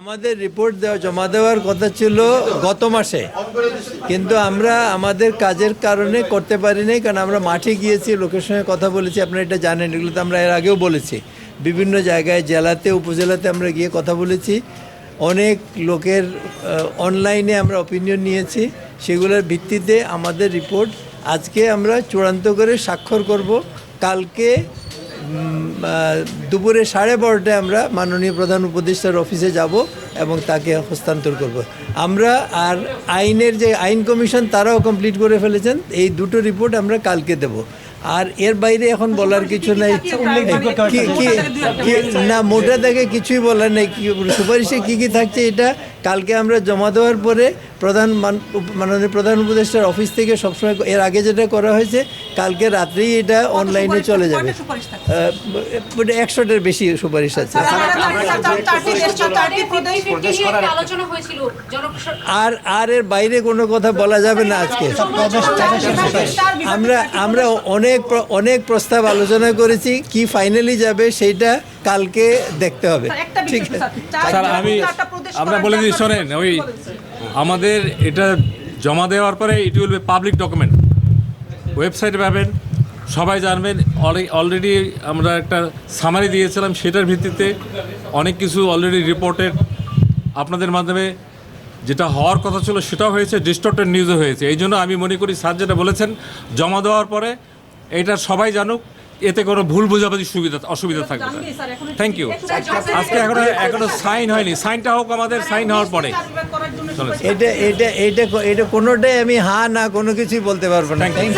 আমাদের রিপোর্ট জমা দেওয়ার কথা ছিল গত মাসে, কিন্তু আমরা আমাদের কাজের কারণে করতে পারিনি, কারণ আমরা মাঠে গিয়েছি, লোকের সঙ্গে কথা বলেছি। আপনারা এটা জানেন, এগুলো তো আমরা এর আগেও বলেছি। বিভিন্ন জায়গায়, জেলাতে, উপজেলাতে আমরা গিয়ে কথা বলেছি। অনেক লোকের অনলাইনে আমরা অপিনিয়ন নিয়েছি। সেগুলোর ভিত্তিতে আমাদের রিপোর্ট আজকে আমরা চূড়ান্ত করে স্বাক্ষর করব। কালকে দুপুরে 12:30টায় আমরা মাননীয় প্রধান উপদেষ্টার অফিসে যাব এবং তাকে হস্তান্তর করব। আমরা আর আইনের যে আইন কমিশন, তারাও কমপ্লিট করে ফেলেছেন। এই দুটো রিপোর্ট আমরা কালকে দেব। আর এর বাইরে এখন বলার কিছু নাই। না, মোটা থেকে কিছুই বলার নেই। সুপারিশে কী কী থাকছে এটা কালকে আমরা জমা দেওয়ার পরে মাননীয় প্রধান উপদেষ্টার অফিস থেকে সবসময় এর আগে যেটা করা হয়েছে, কালকে রাত্রেই এটা অনলাইনে চলে যাবে। 100টার বেশি সুপারিশ আছে। আর এর বাইরে কোনো কথা বলা যাবে না আজকে। আমরা অনেক প্রস্তাব আলোচনা করেছি, কি ফাইনালি যাবে সেইটা কালকে দেখতে হবে। ঠিক আছে স্যার, আমরা বলে দিই, শোনেন, ওই আমাদের এটা জমা দেওয়ার পরে it will be public document, ওয়েবসাইটে পাবেন, সবাই জানবেন। অলরেডি আমরা একটা সামারি দিয়েছিলাম, সেটার ভিত্তিতে অনেক কিছু অলরেডি রিপোর্টেড আপনাদের মাধ্যমে যেটা হওয়ার কথা ছিল সেটাও হয়েছে, ডিস্টর্টেড নিউজও হয়েছে। এই জন্য আমি মনে করি স্যার যেটা বলেছেন, জমা দেওয়ার পরে এটা সবাই জানুক, এতে কোনো ভুল বোঝাবুঝি অসুবিধা থাকবে না। Thank you. আজকে এখনো সাইন হয়নি, সাইনটা হোক আমাদের, সাইন হওয়ার পরে। এটা কোনোটাই আমি হ্যাঁ না কোনো কিছুই বলতে পারবো না। Thank you.